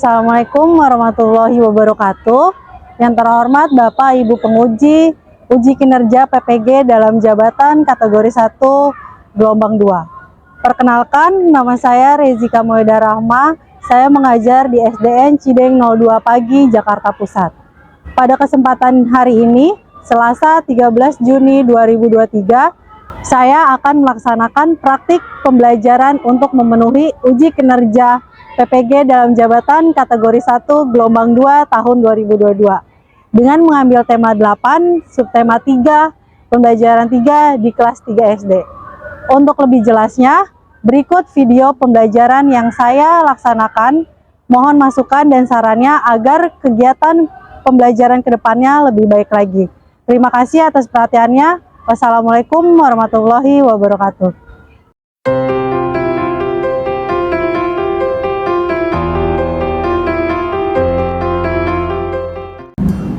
Assalamualaikum warahmatullahi wabarakatuh. Yang terhormat Bapak Ibu penguji uji kinerja PPG dalam jabatan kategori 1 gelombang 2. Perkenalkan, nama saya Rezika Moeda Rahma. Saya mengajar di SDN Cideng 02 Pagi, Jakarta Pusat. Pada kesempatan hari ini, Selasa 13 Juni 2023, saya akan melaksanakan praktik pembelajaran untuk memenuhi uji kinerja PPG dalam jabatan kategori 1 gelombang 2 tahun 2022 dengan mengambil tema 8, subtema 3, pembelajaran 3 di kelas 3 SD. Untuk lebih jelasnya, berikut video pembelajaran yang saya laksanakan. Mohon masukan dan sarannya agar kegiatan pembelajaran kedepannya lebih baik lagi. Terima kasih atas perhatiannya. Wassalamualaikum warahmatullahi wabarakatuh.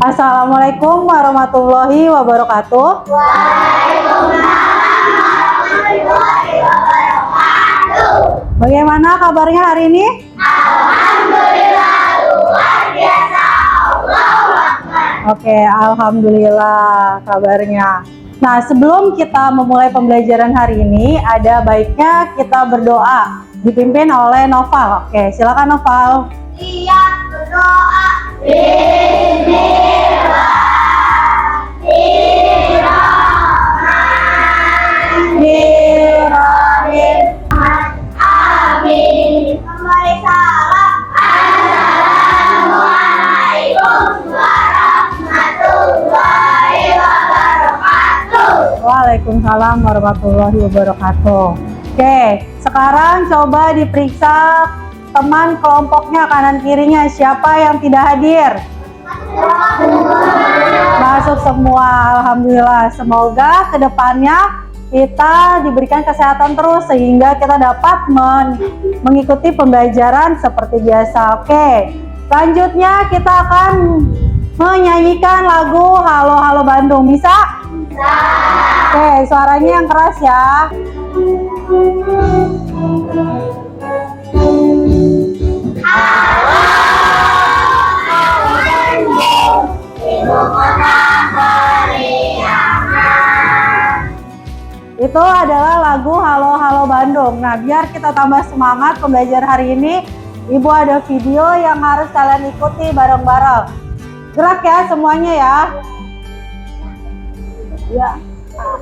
Assalamualaikum warahmatullahi wabarakatuh. Waalaikumsalam warahmatullahi wabarakatuh. Bagaimana kabarnya hari ini? Alhamdulillah luar biasa. Allahu Akbar. Oke, alhamdulillah kabarnya. Nah, sebelum kita memulai pembelajaran hari ini, ada baiknya kita berdoa dipimpin oleh Noval. Oke, silakan Noval. Siap berdoa. Bismillahirrahmanirrahim. Amin. Kembali salam. Assalamualaikum warahmatullahi wabarakatuh. Waalaikumsalam warahmatullahi wabarakatuh. Oke, sekarang coba diperiksa teman kelompoknya kanan kirinya, siapa yang tidak hadir? Masuk semua, alhamdulillah. Semoga kedepannya kita diberikan kesehatan terus sehingga kita dapat mengikuti pembelajaran seperti biasa. Oke, selanjutnya kita akan menyanyikan lagu Halo Halo Bandung. Bisa? Oke, suaranya yang keras ya. Itu adalah lagu Halo Halo Bandung. Nah, biar kita tambah semangat pembelajaran hari ini, Ibu ada video yang harus kalian ikuti bareng-bareng. Gerak ya semuanya ya. Ya,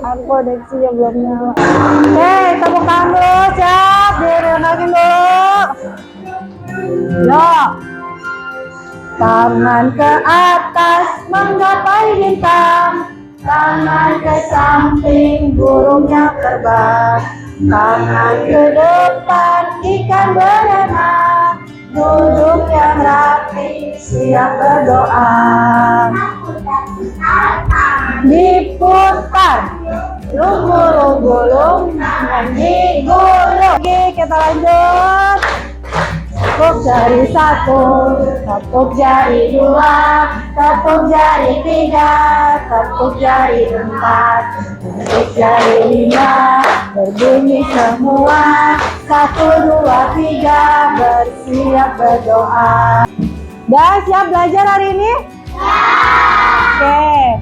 aku koneksinya belum nyala. Oke, tepuk tangan dulu, siap. Direnangin dulu. Yuk. Tangan ke atas menggapai bintang, tangan ke samping burungnya terbang, tangan ke depan ikan berenang, duduk yang rapi siap berdoa. Diputar gulung-gulung nyanyi gulung. Oke, kita lanjut. Tepuk jari 1, tepuk jari 2, tepuk jari 3, tepuk jari 4, tepuk jari 5, berbunyi semua. 1, 2, 3, bersiap berdoa. Udah siap belajar hari ini? Ya. Oke.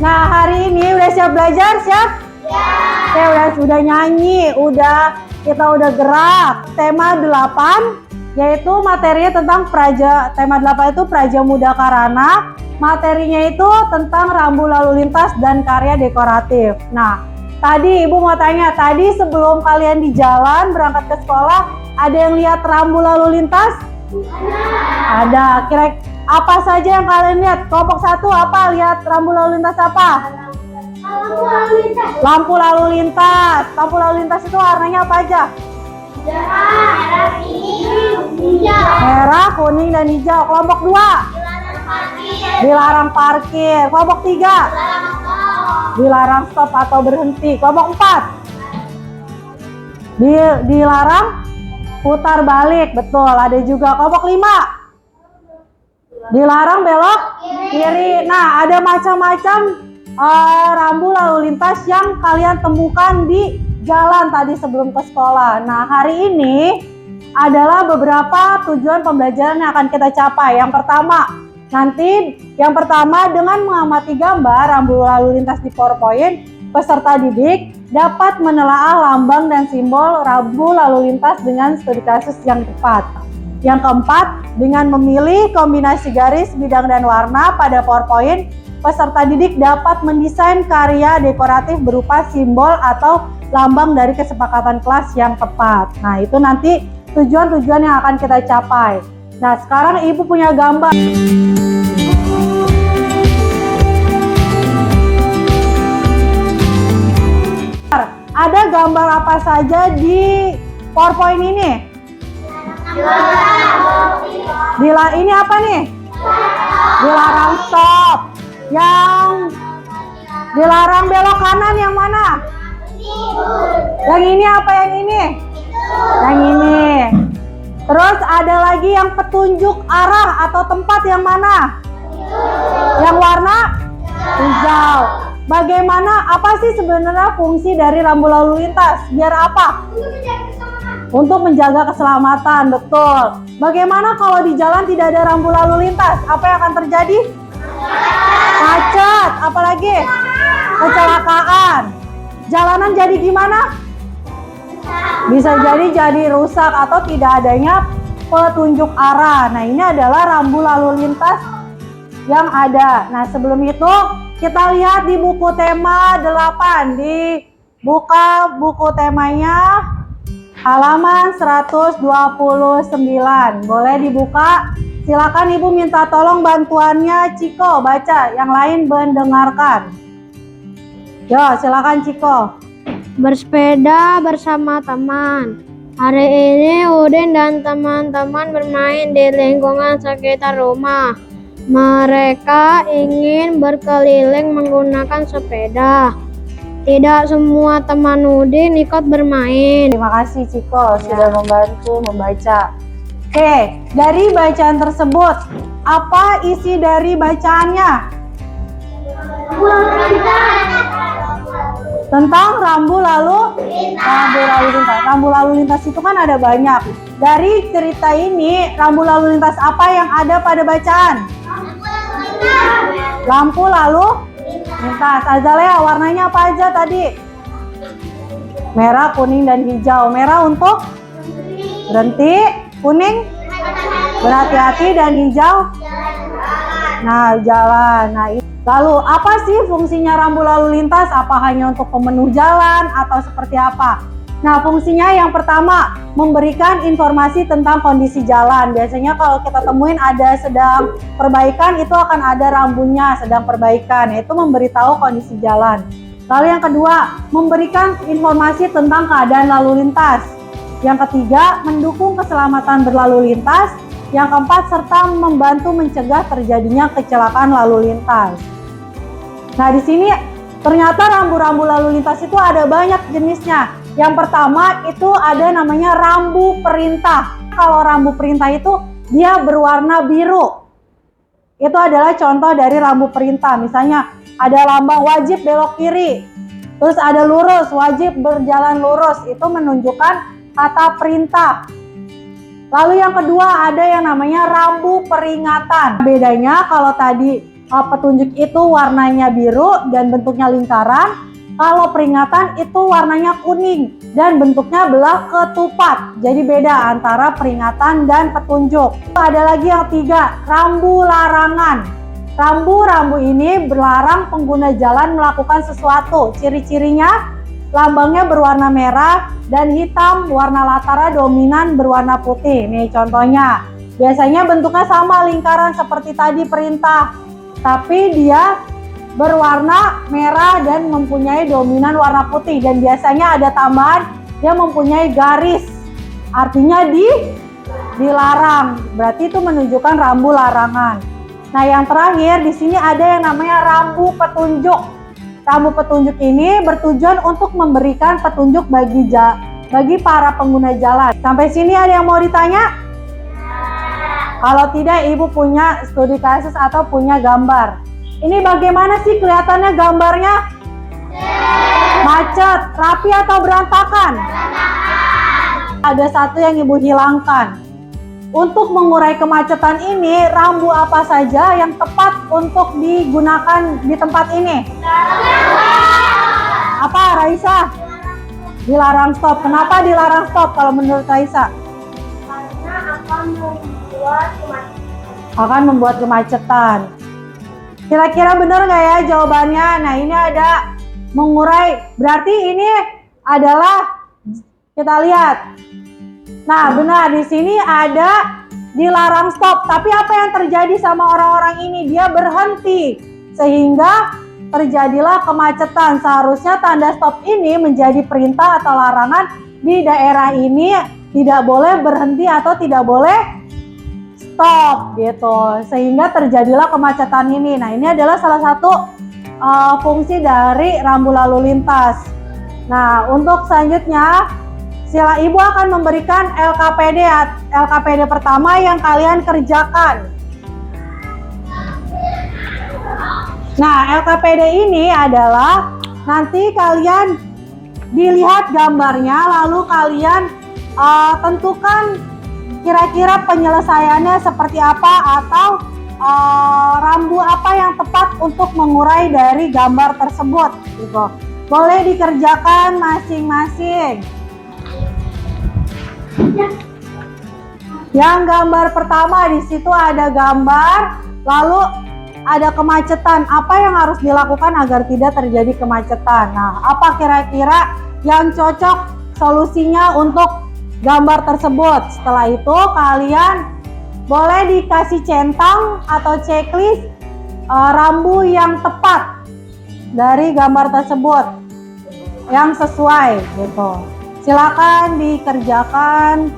Nah, hari ini udah siap belajar? Siap? Ya. Oke, udah nyanyi, kita udah gerak. Tema 8 yaitu materinya tentang tema 8 itu Praja Muda Karana. Materinya itu tentang rambu lalu lintas dan karya dekoratif. Nah, tadi Ibu mau tanya, tadi sebelum kalian di jalan berangkat ke sekolah, ada yang lihat rambu lalu lintas? Ada. Kira apa saja yang kalian lihat? Kelompok 1 apa? Lihat rambu lalu lintas apa? Lampu lalu lintas. Lampu lalu lintas itu warnanya apa aja? Merah, kuning, dan hijau. Kelompok 2 dilarang parkir. Kelompok 3 dilarang stop atau berhenti. Kelompok 4 dilarang putar balik. Betul, ada juga. Kelompok 5 dilarang belok kiri. Nah, ada macam-macam rambu lalu lintas yang kalian temukan di jalan tadi sebelum ke sekolah. Nah, hari ini adalah beberapa tujuan pembelajaran yang akan kita capai. Yang pertama dengan mengamati gambar rambu lalu lintas di PowerPoint, peserta didik dapat menelaah lambang dan simbol rambu lalu lintas dengan studi kasus yang tepat. Yang keempat, dengan memilih kombinasi garis, bidang, dan warna pada PowerPoint, peserta didik dapat mendesain karya dekoratif berupa simbol atau lambang dari kesepakatan kelas yang tepat. Nah, itu nanti tujuan-tujuan yang akan kita capai. Nah, sekarang Ibu punya gambar. Ada gambar apa saja di PowerPoint ini? Ini apa nih? Dilarang stop. Yang dilarang belok kanan yang mana? Yang ini apa yang ini? Yang ini. Terus ada lagi yang petunjuk arah atau tempat yang mana? Yang warna hijau. Bagaimana, apa sih sebenarnya fungsi dari rambu lalu lintas? Biar apa? Untuk menjaga keselamatan, betul. Bagaimana kalau di jalan tidak ada rambu lalu lintas? Apa yang akan terjadi? Macet, apalagi? Kecelakaan. Jalanan jadi gimana? Bisa jadi rusak atau tidak adanya petunjuk arah. Nah, ini adalah rambu lalu lintas yang ada. Nah, sebelum itu kita lihat di buku tema 8. Dibuka buku temanya halaman 129. Boleh dibuka. Silakan Ibu minta tolong bantuannya Ciko baca, yang lain mendengarkan. Yo, silakan Ciko. Bersepeda bersama teman. Hari ini Udin dan teman-teman bermain di lingkungan sekitar rumah. Mereka ingin berkeliling menggunakan sepeda. Tidak semua teman Udin ikut bermain. Terima kasih Ciko sudah membantu membaca. Oke, dari bacaan tersebut, apa isi dari bacaannya? Tentang rambu lalu lintas. Rambu lalu lintas itu kan ada banyak. Dari cerita ini, rambu lalu lintas apa yang ada pada bacaan? Lampu lalu lintas. Azalea, warnanya apa aja tadi? Merah, kuning, dan hijau. Merah untuk berhenti, kuning berhati-hati, dan hijau jalan. Lalu apa sih fungsinya rambu lalu lintas? Apa hanya untuk pemenuh jalan atau seperti apa? Nah, fungsinya yang pertama, memberikan informasi tentang kondisi jalan. Biasanya kalau kita temuin ada sedang perbaikan, itu akan ada rambunya sedang perbaikan, yaitu memberitahu kondisi jalan. Lalu yang kedua, memberikan informasi tentang keadaan lalu lintas. Yang ketiga, mendukung keselamatan berlalu lintas. Yang keempat, serta membantu mencegah terjadinya kecelakaan lalu lintas. Nah, di sini ternyata rambu-rambu lalu lintas itu ada banyak jenisnya. Yang pertama itu ada namanya rambu perintah. Kalau rambu perintah itu dia berwarna biru. Itu adalah contoh dari rambu perintah. Misalnya ada lambang wajib belok kiri. Terus ada lurus, wajib berjalan lurus. Itu menunjukkan kata perintah. Lalu yang kedua ada yang namanya rambu peringatan. Bedanya kalau tadi petunjuk itu warnanya biru dan bentuknya lingkaran. Kalau peringatan itu warnanya kuning dan bentuknya belah ketupat. Jadi beda antara peringatan dan petunjuk. Ada lagi yang tiga, rambu larangan. Rambu-rambu ini berlarang pengguna jalan melakukan sesuatu. Ciri-cirinya, lambangnya berwarna merah dan hitam, warna latarnya dominan berwarna putih. Nih contohnya, biasanya bentuknya sama lingkaran seperti tadi perintah, tapi dia berwarna merah dan mempunyai dominan warna putih, dan biasanya ada tambahan yang mempunyai garis, artinya dilarang. Berarti itu menunjukkan rambu larangan. Nah, yang terakhir di sini ada yang namanya rambu petunjuk. Rambu petunjuk ini bertujuan untuk memberikan petunjuk bagi para pengguna jalan. Sampai sini ada yang mau ditanya? Kalau tidak, Ibu punya studi kasus atau punya gambar. Ini bagaimana sih kelihatannya gambarnya? Macet, rapi atau berantakan? Ada satu yang ibu hilangkan. Untuk mengurai kemacetan ini, rambu apa saja yang tepat untuk digunakan di tempat ini? Apa, Raisa? Dilarang stop. Kenapa dilarang stop kalau menurut Raisa? Karena akan membuat kemacetan. Kira-kira benar nggak ya jawabannya? Nah, ini ada mengurai. Berarti ini adalah, kita lihat. Nah, benar, di sini ada dilarang stop. Tapi apa yang terjadi sama orang-orang ini? Dia berhenti sehingga terjadilah kemacetan. Seharusnya tanda stop ini menjadi perintah atau larangan di daerah ini, tidak boleh berhenti atau tidak boleh stop gitu. Sehingga terjadilah kemacetan ini. Nah, ini adalah salah satu fungsi dari rambu lalu lintas. Nah, untuk selanjutnya sila ibu akan memberikan LKPD pertama yang kalian kerjakan. Nah, LKPD ini adalah nanti kalian dilihat gambarnya, lalu kalian tentukan kira-kira penyelesaiannya seperti apa atau rambu apa yang tepat untuk mengurai dari gambar tersebut gitu. Boleh dikerjakan masing-masing. Yang gambar pertama, di situ ada gambar, lalu ada kemacetan. Apa yang harus dilakukan agar tidak terjadi kemacetan? Nah, apa kira-kira yang cocok solusinya untuk gambar tersebut? Setelah itu kalian boleh dikasih centang atau checklist rambu yang tepat dari gambar tersebut yang sesuai gitu. Silakan dikerjakan.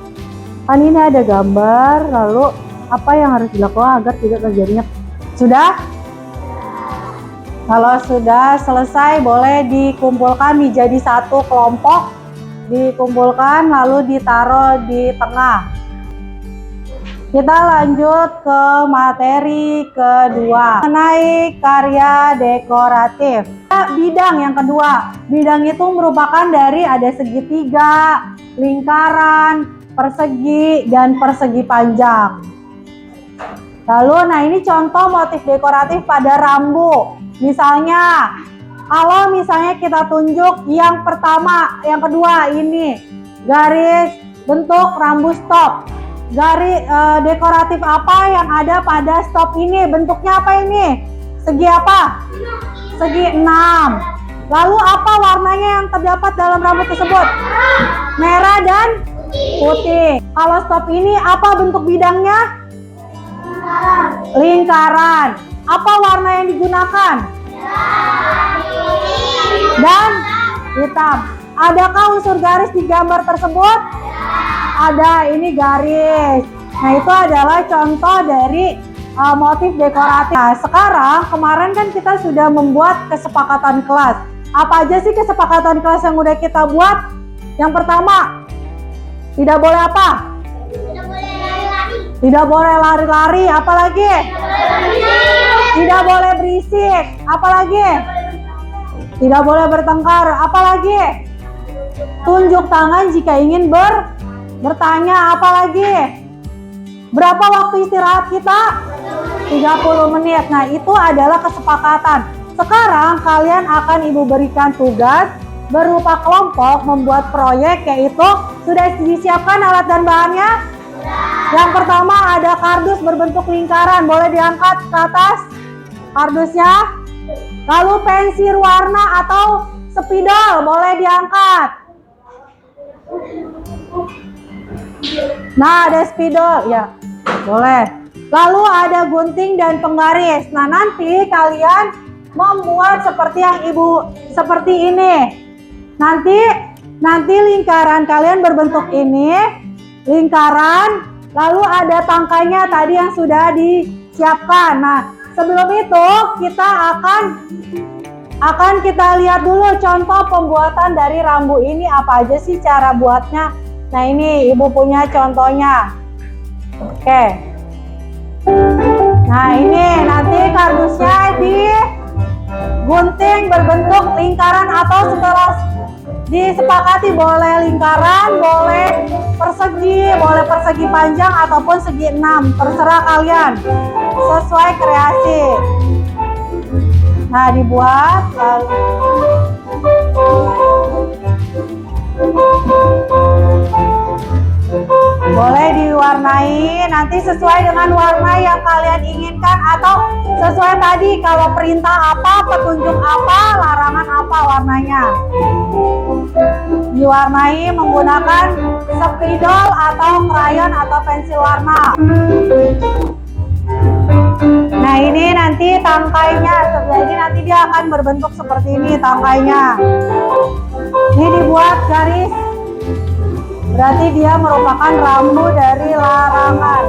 Kan ini ada gambar, lalu apa yang harus dilakukan agar tidak terjadinya? Sudah? Kalau sudah selesai, boleh dikumpulkan menjadi satu kelompok, dikumpulkan lalu ditaruh di tengah. Kita lanjut ke materi kedua mengenai karya dekoratif. Bidang yang kedua, bidang itu merupakan dari ada segitiga, lingkaran, persegi, dan persegi panjang. Lalu, nah ini contoh motif dekoratif pada rambu. Misalnya, kalau misalnya kita tunjuk yang pertama, yang kedua ini garis bentuk rambu stop. Garis dekoratif apa yang ada pada stop ini? Bentuknya apa ini? Segi apa? Segi 6. Lalu apa warnanya yang terdapat dalam rambu tersebut? Merah dan putih. Kalau stop ini apa bentuk bidangnya? Lingkaran. Apa warna yang digunakan? Dan hitam. Adakah unsur garis di gambar tersebut? Ada, ini garis. Nah, itu adalah contoh dari motif dekoratif. Nah, sekarang kemarin kan kita sudah membuat kesepakatan kelas. Apa aja sih kesepakatan kelas yang udah kita buat? Yang pertama, tidak boleh apa? Tidak boleh lari-lari. Tidak boleh lari-lari. Apalagi? Tidak boleh berisik. Apalagi? Tidak boleh bertengkar. Apalagi? Tunjuk tangan jika ingin bertanya. Apalagi? Berapa waktu istirahat kita? 30 menit. Nah, itu adalah kesepakatan. Sekarang kalian akan ibu berikan tugas berupa kelompok membuat proyek, yaitu sudah disiapkan alat dan bahannya? Yang pertama ada kardus berbentuk lingkaran, boleh diangkat ke atas kardusnya. Lalu pensil warna atau spidol boleh diangkat. Nah, ada spidol ya, boleh. Lalu ada gunting dan penggaris. Nah, nanti kalian membuat seperti yang ibu seperti ini. Nanti lingkaran kalian berbentuk ini, lingkaran, lalu ada tangkainya tadi yang sudah disiapkan. Nah, sebelum itu kita akan kita lihat dulu contoh pembuatan dari rambu ini apa aja sih cara buatnya. Nah, ini ibu punya contohnya. Oke. Nah, ini nanti kardusnya digunting berbentuk lingkaran atau disepakati boleh lingkaran, boleh persegi panjang ataupun segi 6, terserah kalian, sesuai kreasi. Nah, dibuat boleh diwarnai nanti sesuai dengan warna yang kalian inginkan, atau sesuai tadi kalau perintah apa, petunjuk apa, larangan apa warnanya. Diwarnai menggunakan spidol atau krayon atau pensil warna. Nah, ini nanti tangkainya, jadi nanti dia akan berbentuk seperti ini tangkainya. Ini dibuat garis, berarti dia merupakan rambu dari larangan.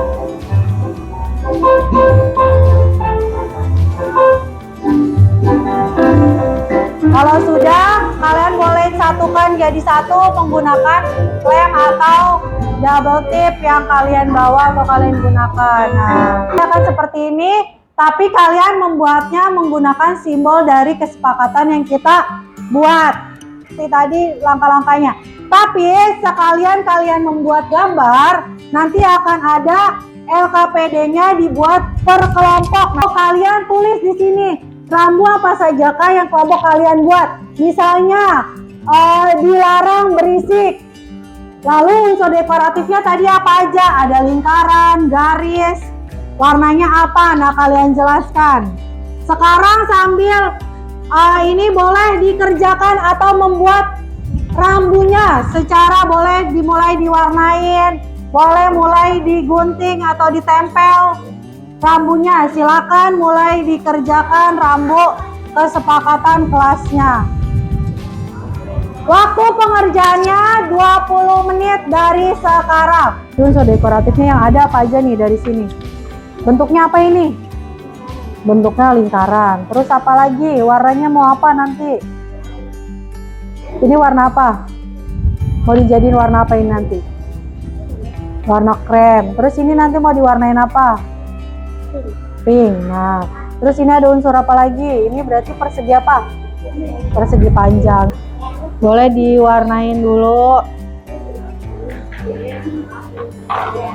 Kalau sudah, kalian boleh satukan jadi satu menggunakan lem atau double tip yang kalian bawa atau kalian gunakan. Nah, ini akan seperti ini, tapi kalian membuatnya menggunakan simbol dari kesepakatan yang kita buat. Seperti tadi langkah-langkahnya. Tapi sekalian kalian membuat gambar, nanti akan ada LKPD-nya dibuat per kelompok. Nah, kalian tulis di sini rambu apa sajakah yang kelompok kalian buat. Misalnya dilarang berisik. Lalu unsur dekoratifnya tadi apa aja? Ada lingkaran, garis, warnanya apa? Nah, kalian jelaskan. Sekarang sambil ini boleh dikerjakan atau membuat rambunya secara boleh dimulai diwarnain, boleh mulai digunting atau ditempel rambunya. Silakan mulai dikerjakan rambu kesepakatan kelasnya. Waktu pengerjaannya 20 menit dari sekarang. Unsur dekoratifnya yang ada apa aja nih dari sini? Bentuknya apa ini? Bentuknya lingkaran. Terus apa lagi? Warnanya mau apa nanti? Ini warna apa? Mau dijadiin warna apa ini nanti? Warna krem. Terus ini nanti mau diwarnain apa? Pink. Nah, terus ini ada unsur apa lagi? Ini berarti persegi apa? Persegi panjang. Boleh diwarnain dulu.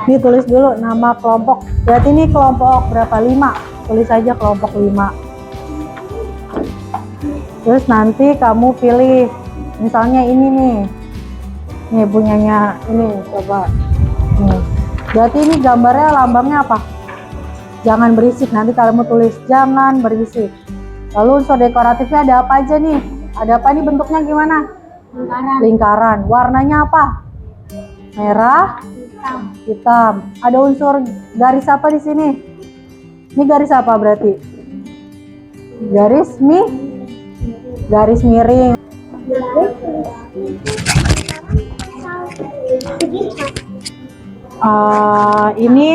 Ditulis dulu nama kelompok. Berarti ini kelompok berapa? 5. Tulis aja kelompok 5. Terus nanti kamu pilih. Misalnya ini nih. Nih punyanya ini, coba. Nih. Berarti ini gambarnya lambangnya apa? Jangan berisik. Nanti kamu tulis jangan berisik. Lalu unsur dekoratifnya ada apa aja nih? Ada apa nih, bentuknya gimana? Lingkaran. Warnanya apa? Merah, hitam. Ada unsur garis apa di sini? Ini garis apa berarti? Garis miring. Ini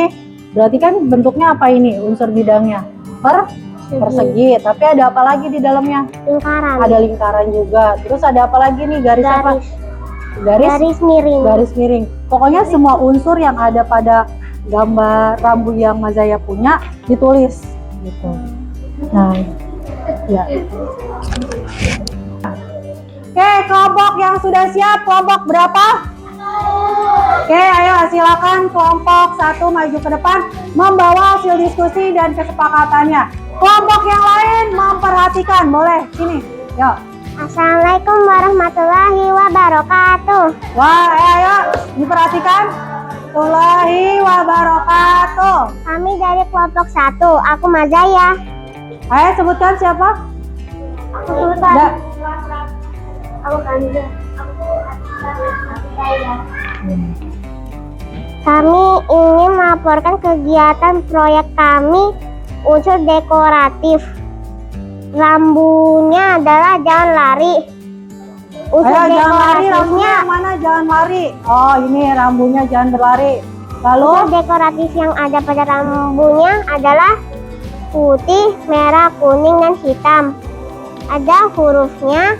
berarti kan bentuknya apa ini? Unsur bidangnya persegi, tapi ada apa lagi di dalamnya? Lingkaran. Ada lingkaran juga. Terus ada apa lagi nih? Garis apa? Garis miring. Garis miring. Pokoknya semua unsur yang ada pada gambar rambu yang Mazaya punya ditulis gitu. Nah, ya. Oke, kelompok yang sudah siap, kelompok berapa? Oke, ayo silakan kelompok 1 maju ke depan membawa hasil diskusi dan kesepakatannya. Kelompok yang lain memperhatikan, boleh sini, yuk. Assalamualaikum warahmatullahi wabarakatuh. Wah, ayo diperhatikan. Warahmatullahi wabarakatuh. Kami dari kelompok 1, aku Mazaya. Ayo sebutkan siapa? Aku sebutkan. Aku Kanza. Kami ingin melaporkan kegiatan proyek kami unsur dekoratif. Rambunya adalah jangan lari. Unsur Ayo jangan lari, rambunya dekoratifnya yang mana? Jangan lari. Oh, ini rambunya jangan berlari. Lalu unsur dekoratif yang ada pada rambunya adalah putih, merah, kuning, dan hitam. Ada hurufnya,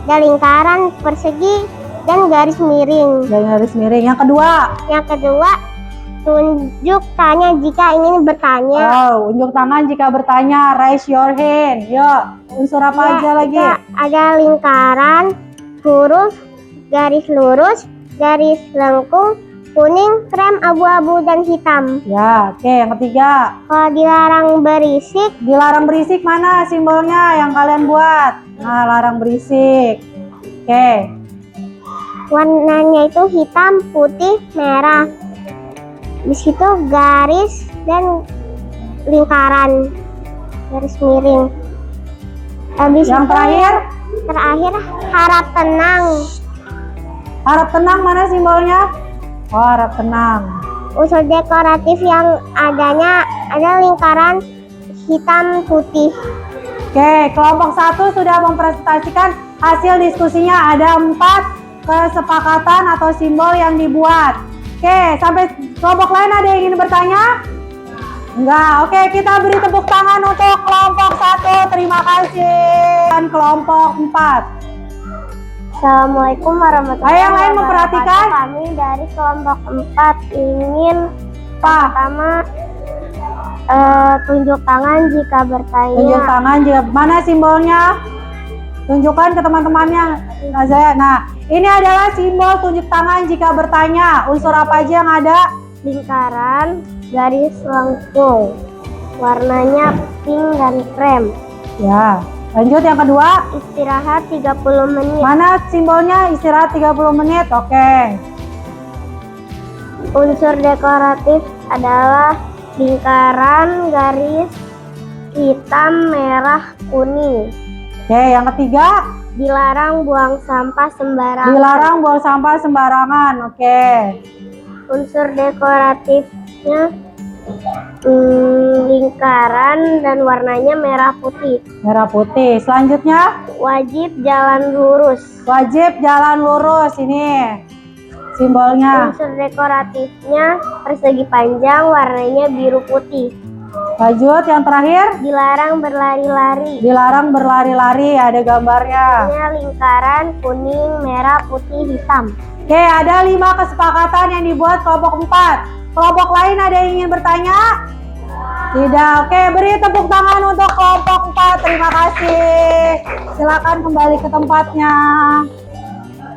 ada lingkaran, persegi, dan garis miring. dan garis miring. Yang kedua, Tunjuk tanya jika ingin bertanya. oh, unjuk tangan jika bertanya. Raise your hand. Yuk, unsur apa aja lagi? Ada lingkaran, huruf, garis lurus, garis lengkung, kuning, krem, abu-abu, dan hitam. Ya, oke. Yang ketiga. Kalau dilarang berisik, Dilarang berisik mana simbolnya yang kalian buat? Nah, larang berisik. Oke. warnanya itu hitam, putih, merah. Di situ garis dan lingkaran, garis miring. Habis Yang itu terakhir, harap tenang. harap tenang mana simbolnya? Oh, harap tenang. Unsur dekoratif yang adanya ada lingkaran hitam putih. Oke, kelompok 1 sudah mempresentasikan hasil diskusinya. Ada 4 kesepakatan atau simbol yang dibuat. Oke, sampai kelompok lain ada yang ingin bertanya? Enggak. Oke, kita beri tepuk tangan untuk kelompok 1. Terima kasih. Dan kelompok 4. Assalamualaikum warahmatullahi Ayo yang lain wabarakatuh. memperhatikan. Kami dari kelompok 4 ingin pertama tunjuk tangan jika bertanya. Tunjuk tangan jika mana simbolnya? Tunjukkan ke teman-temannya. Nah, ini adalah simbol tunjuk tangan jika bertanya. Unsur apa aja yang ada? Lingkaran, garis lengkung, warnanya pink dan krem. Ya, lanjut yang kedua. Istirahat 30 menit. Mana simbolnya? Istirahat 30 menit. Oke. Unsur dekoratif adalah lingkaran, garis hitam, merah, kuning. Oke, yang ketiga. Dilarang buang sampah sembarangan. Dilarang buang sampah sembarangan. Oke. Unsur dekoratifnya lingkaran dan warnanya merah putih. Merah putih. Selanjutnya, Wajib jalan lurus. wajib jalan lurus. Ini simbolnya. Unsur dekoratifnya persegi panjang, warnanya biru putih. Lanjut yang terakhir. Dilarang berlari-lari. Dilarang berlari-lari. Ada gambarnya. Warnanya lingkaran kuning, merah, putih, hitam. Oke, ada 5 kesepakatan yang dibuat kelompok 4. Kelompok lain ada yang ingin bertanya? Tidak. Oke, beri tepuk tangan untuk kelompok 4. Terima kasih. Silakan kembali ke tempatnya.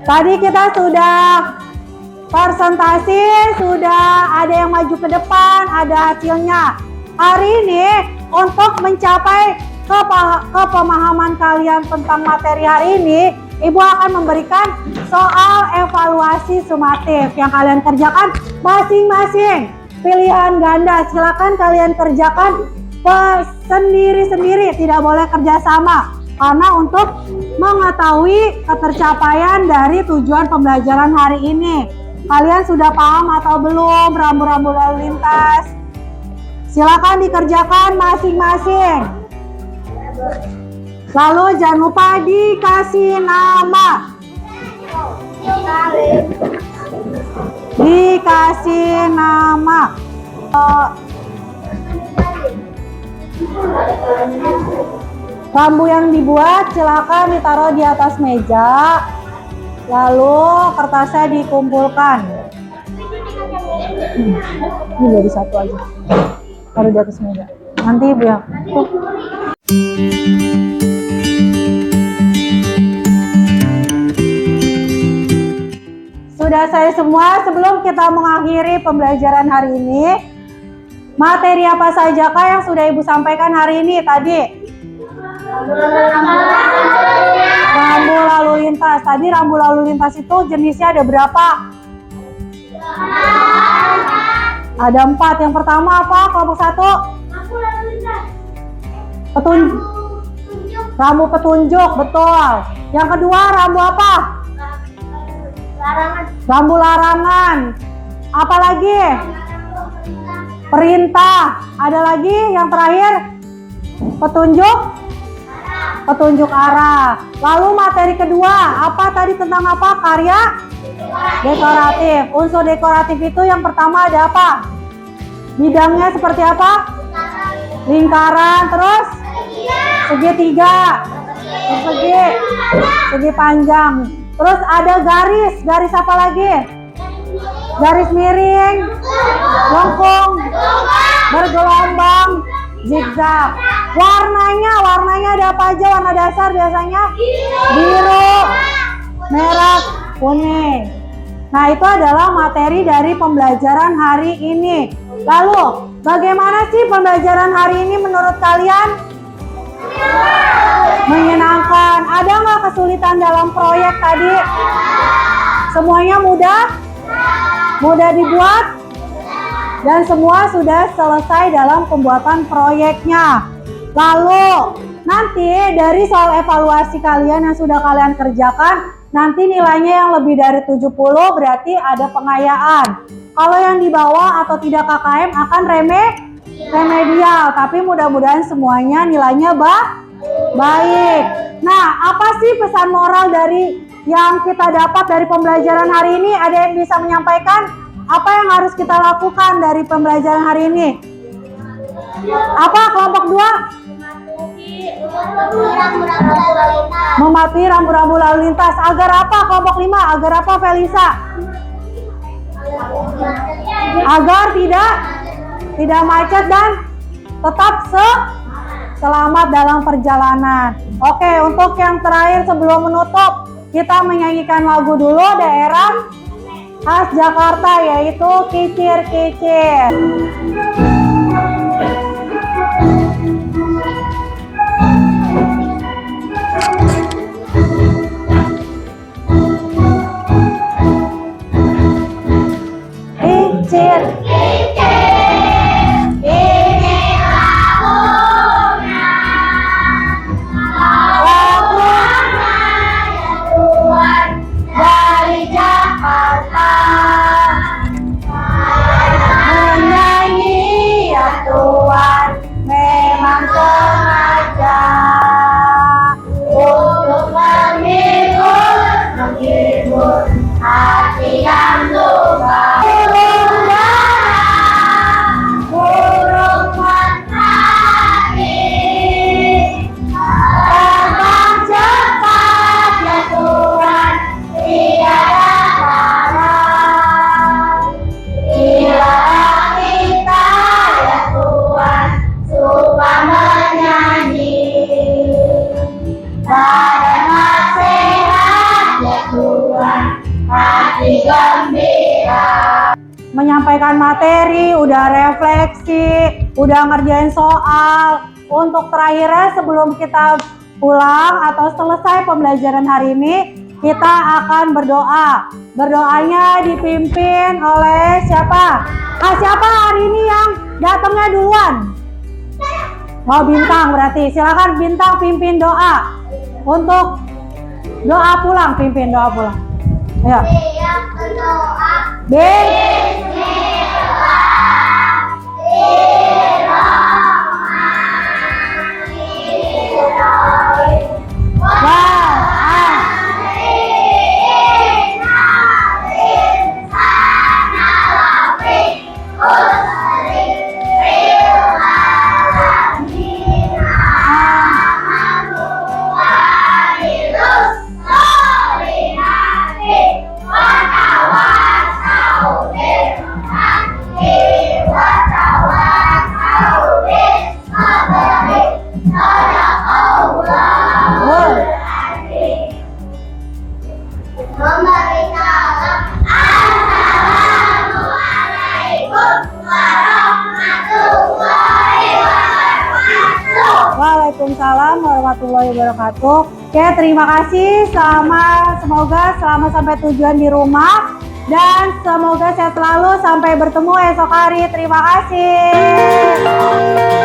Tadi kita sudah presentasi, sudah ada yang maju ke depan, ada hasilnya. Hari ini untuk mencapai kepemahaman kalian tentang materi hari ini, Ibu akan memberikan soal evaluasi sumatif yang kalian kerjakan masing-masing. Pilihan ganda, silakan kalian kerjakan sendiri-sendiri, tidak boleh kerjasama. Karena untuk mengetahui ketercapaian dari tujuan pembelajaran hari ini. Kalian sudah paham atau belum rambu-rambu lalu lintas? Silakan dikerjakan masing-masing. Lalu jangan lupa dikasih nama. Dikasih nama. Rambu yang dibuat silakan ditaruh di atas meja. Lalu kertasnya dikumpulkan. Ini jadi satu aja. Taruh di atas meja. Nanti Ibu ya. Sudah saya semua. Sebelum kita mengakhiri pembelajaran hari ini, materi apa sajakah yang sudah Ibu sampaikan hari ini tadi? Rambu lalu lintas. Tadi rambu lalu lintas itu jenisnya ada berapa? Ada 4. Yang pertama apa? Kelompok 1? Rambu petunjuk, betul. Yang kedua rambu apa? Rambu larangan. Apa lagi? Perintah. Ada lagi yang terakhir? Petunjuk arah. Lalu materi kedua, apa tadi tentang apa? Karya dekoratif. Unsur dekoratif itu yang pertama ada apa? Bidangnya seperti apa? Lingkaran, terus segitiga, segi panjang. Terus ada garis. Garis apa lagi? Garis miring, lengkung, bergelombang, zigzag. Warnanya ada apa aja? Warna dasar biasanya biru, merah, kuning. Nah, itu adalah materi dari pembelajaran hari ini. Lalu, bagaimana sih pembelajaran hari ini menurut kalian? Menyenangkan. Ada nggak kesulitan dalam proyek tadi? Semuanya mudah? Mudah dibuat? Dan semua sudah selesai dalam pembuatan proyeknya. Lalu, nanti dari soal evaluasi kalian yang sudah kalian kerjakan, nanti nilainya yang lebih dari 70 berarti ada pengayaan. Kalau yang di bawah atau tidak KKM akan remedial. Tapi mudah-mudahan semuanya nilainya baik. Nah, apa sih pesan moral dari yang kita dapat dari pembelajaran hari ini? Ada yang bisa menyampaikan? Apa yang harus kita lakukan dari pembelajaran hari ini? Apa kelompok 2? Mematuhi rambu-rambu lalu lintas. Agar apa kelompok 5? Agar apa Felisa? Agar tidak macet dan tetap selamat dalam perjalanan. Oke, untuk yang terakhir sebelum menutup, kita menyanyikan lagu dulu daerah khas Jakarta, yaitu Kicir-Kicir. Kicir, menyampaikan materi, udah refleksi, udah ngerjain soal. Untuk terakhirnya sebelum kita pulang atau selesai pembelajaran hari ini, kita akan berdoa. Berdoanya dipimpin oleh siapa? Siapa hari ini yang datangnya duluan? Oh, Bintang berarti. Silakan Bintang pimpin doa. Untuk doa pulang, pimpin doa pulang. Ayo. Waalaikumsalam warahmatullahi wabarakatuh. Oke, terima kasih. Semoga selamat sampai tujuan di rumah. Dan semoga sehat selalu sampai bertemu esok hari. Terima kasih.